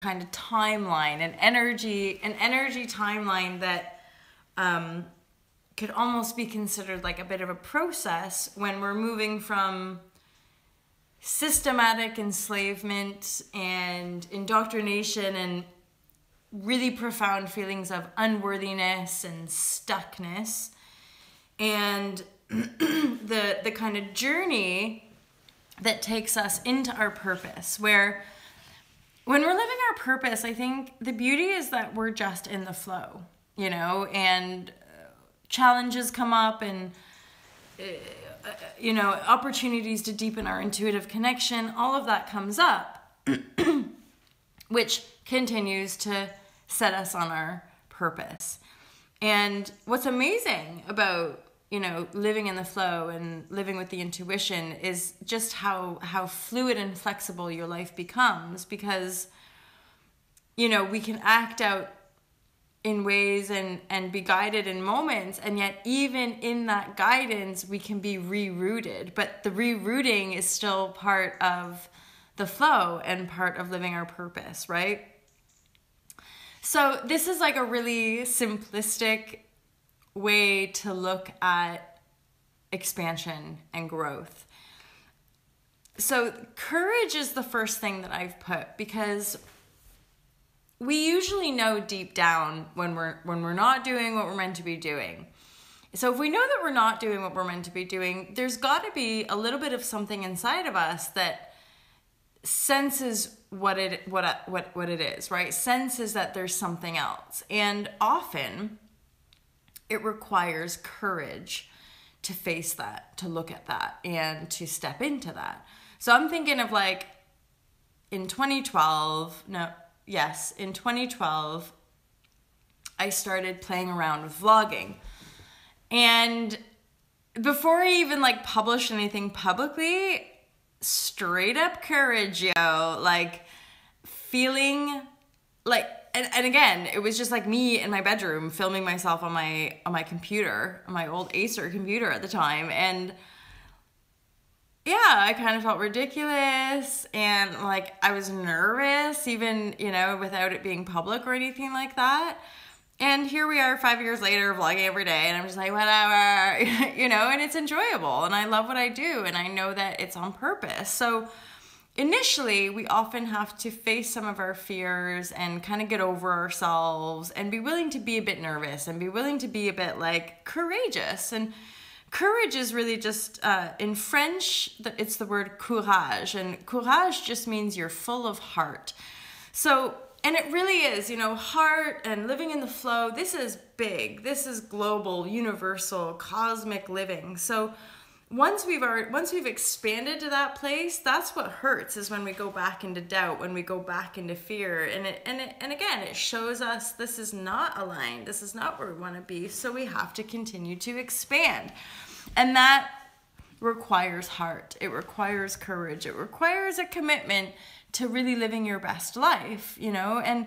kind of timeline, an energy timeline that could almost be considered like a bit of a process when we're moving from systematic enslavement and indoctrination and really profound feelings of unworthiness and stuckness, and the kind of journey that takes us into our purpose, where when we're living our purpose, I think the beauty is that we're just in the flow, you know, and challenges come up and, you know, opportunities to deepen our intuitive connection, all of that comes up, which continues to set us on our purpose. And what's amazing about, you know, living in the flow and living with the intuition is just how fluid and flexible your life becomes, because, you know, we can act out in ways and be guided in moments, and yet even in that guidance we can be rerouted, but the rerouting is still part of the flow and part of living our purpose, right? So this is like a really simplistic way to look at expansion and growth. So courage is the first thing that I've put, because we usually know deep down when we're not doing what we're meant to be doing. So if we know that we're not doing what we're meant to be doing, there's got to be a little bit of something inside of us that senses what it is, right? Senses that there's something else. And often it requires courage to face that, to look at that, and to step into that. So I'm thinking of like in 2012, I started playing around with vlogging. And before I even like published anything publicly, straight up courage, yo, like feeling like, and again, it was just like me in my bedroom filming myself on my computer, on my old Acer computer at the time. And yeah, I kind of felt ridiculous, and like I was nervous even, you know, without it being public or anything like that. And here we are 5 years later vlogging every day, and I'm just like, whatever, you know, and it's enjoyable and I love what I do and I know that it's on purpose. So initially, we often have to face some of our fears and kind of get over ourselves and be willing to be a bit nervous and be willing to be a bit like courageous. And courage is really just, in French, it's the word courage, and courage just means you're full of heart. So, and it really is, you know, heart and living in the flow, this is big, this is global, universal, cosmic living. So once we've expanded to that place, that's what hurts, is when we go back into doubt, when we go back into fear, and again, it shows us this is not aligned, this is not where we want to be, so we have to continue to expand. And that requires heart, it requires courage, it requires a commitment to really living your best life, you know, and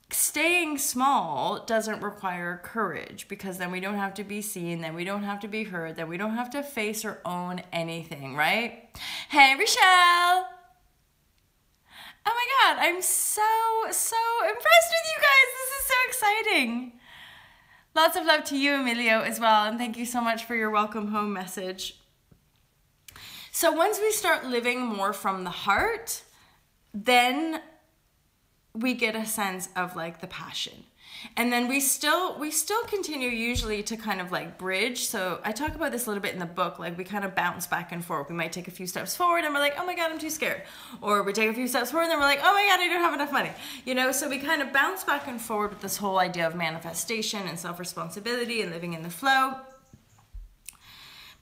staying small doesn't require courage, because then we don't have to be seen, then we don't have to be heard, then we don't have to face or own anything, right? Hey, Rochelle! Oh my God, I'm so impressed with you guys. This is so exciting. Lots of love to you, Emilio, as well, and thank you so much for your welcome home message. So once we start living more from the heart, then we get a sense of like the passion. And then we still continue usually to kind of like bridge. So I talk about this a little bit in the book, like we kind of bounce back and forth. We might take a few steps forward and we're like, oh my God, I'm too scared. Or we take a few steps forward and then we're like, oh my God, I don't have enough money. You know, so we kind of bounce back and forward with this whole idea of manifestation and self-responsibility and living in the flow.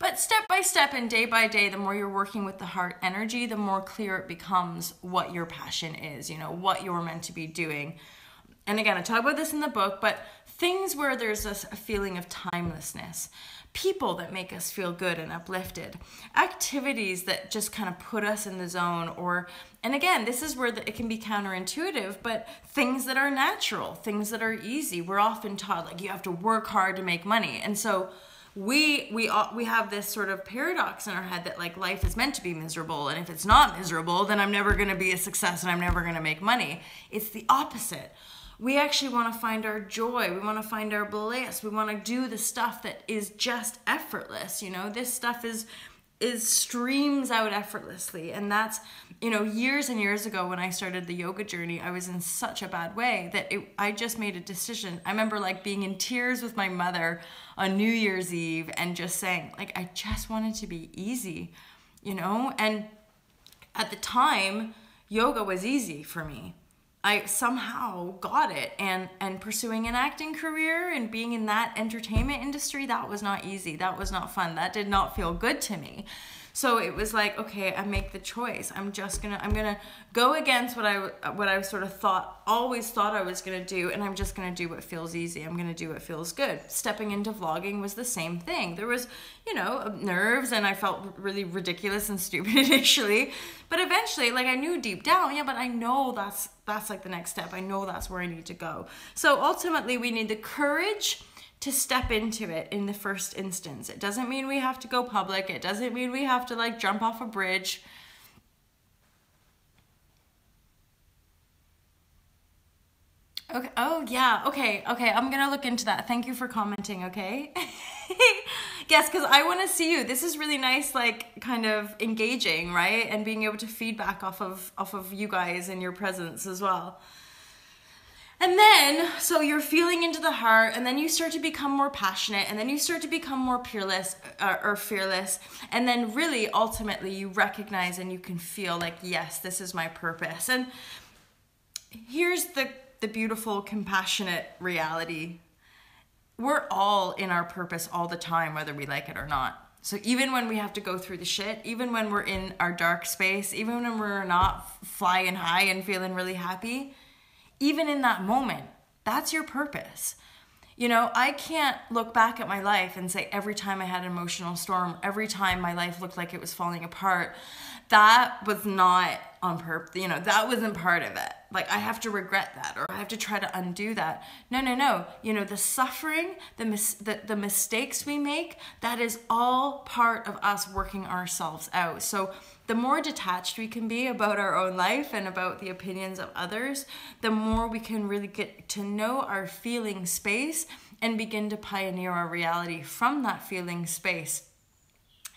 But step by step and day by day, the more you're working with the heart energy, the more clear it becomes what your passion is, you know, what you're meant to be doing. And again, I talk about this in the book, but things where there's a feeling of timelessness, people that make us feel good and uplifted, activities that just kind of put us in the zone, or, and again, this is where it can be counterintuitive, but things that are natural, things that are easy. We're often taught like you have to work hard to make money. And so we have this sort of paradox in our head that like life is meant to be miserable, and if it's not miserable, then I'm never going to be a success and I'm never going to make money. It's the opposite. We actually want to find our joy. We want to find our bliss. We want to do the stuff that is just effortless. You know, this stuff is streams out effortlessly. And that's, you know, years and years ago when I started the yoga journey, I was in such a bad way that I just made a decision. I remember like being in tears with my mother on New Year's Eve and just saying like, I just wanted to be easy, you know? And at the time, yoga was easy for me. I somehow got it, and pursuing an acting career and being in that entertainment industry, that was not easy. That was not fun. That did not feel good to me. So it was like, okay, I make the choice. I'm gonna go against what I sort of always thought I was gonna do, and I'm just gonna do what feels easy. I'm gonna do what feels good. Stepping into vlogging was the same thing. There was, you know, nerves, and I felt really ridiculous and stupid initially, but eventually, like I knew deep down, yeah, but I know that's like the next step. I know that's where I need to go. So ultimately, we need the courage to step into it in the first instance. It doesn't mean we have to go public. It doesn't mean we have to like jump off a bridge. Okay. Oh yeah. Okay. I'm gonna look into that. Thank you for commenting. Okay. Yes, because I want to see you. This is really nice, like kind of engaging, right? And being able to feedback off of you guys and your presence as well. And then, so you're feeling into the heart, and then you start to become more passionate, and then you start to become more fearless, and then really, ultimately, you recognize and you can feel like, yes, this is my purpose. And here's the beautiful, compassionate reality. We're all in our purpose all the time, whether we like it or not. So even when we have to go through the shit, even when we're in our dark space, even when we're not flying high and feeling really happy, even in that moment, that's your purpose. You know, I can't look back at my life and say every time I had an emotional storm, every time my life looked like it was falling apart, that was not on purpose. You know, that wasn't part of it. Like I have to regret that, or I have to try to undo that. No. You know, the suffering, the mistakes we make, that is all part of us working ourselves out. So the more detached we can be about our own life and about the opinions of others, the more we can really get to know our feeling space and begin to pioneer our reality from that feeling space.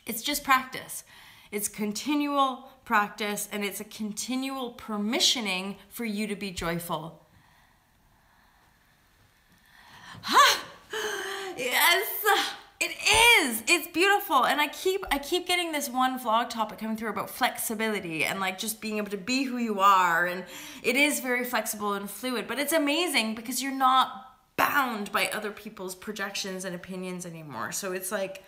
It's just practice. It's continual practice, and it's a continual permissioning for you to be joyful. Yes, it is. It's beautiful. And I keep getting this one vlog topic coming through about flexibility and like just being able to be who you are. And it is very flexible and fluid, but it's amazing because you're not bound by other people's projections and opinions anymore. So it's like,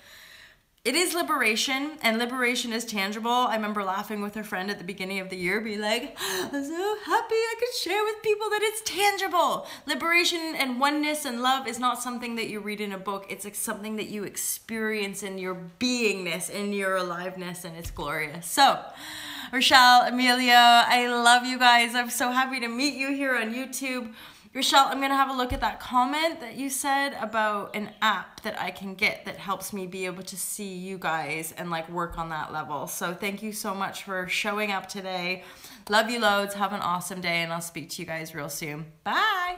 it is liberation, and liberation is tangible. I remember laughing with a friend at the beginning of the year, be like, I'm so happy I could share with people that it's tangible. Liberation and oneness and love is not something that you read in a book. It's like something that you experience in your beingness, in your aliveness, and it's glorious. So, Rochelle, Amelia, I love you guys. I'm so happy to meet you here on YouTube. Rochelle, I'm going to have a look at that comment that you said about an app that I can get that helps me be able to see you guys and like work on that level. So thank you so much for showing up today. Love you loads. Have an awesome day, and I'll speak to you guys real soon. Bye.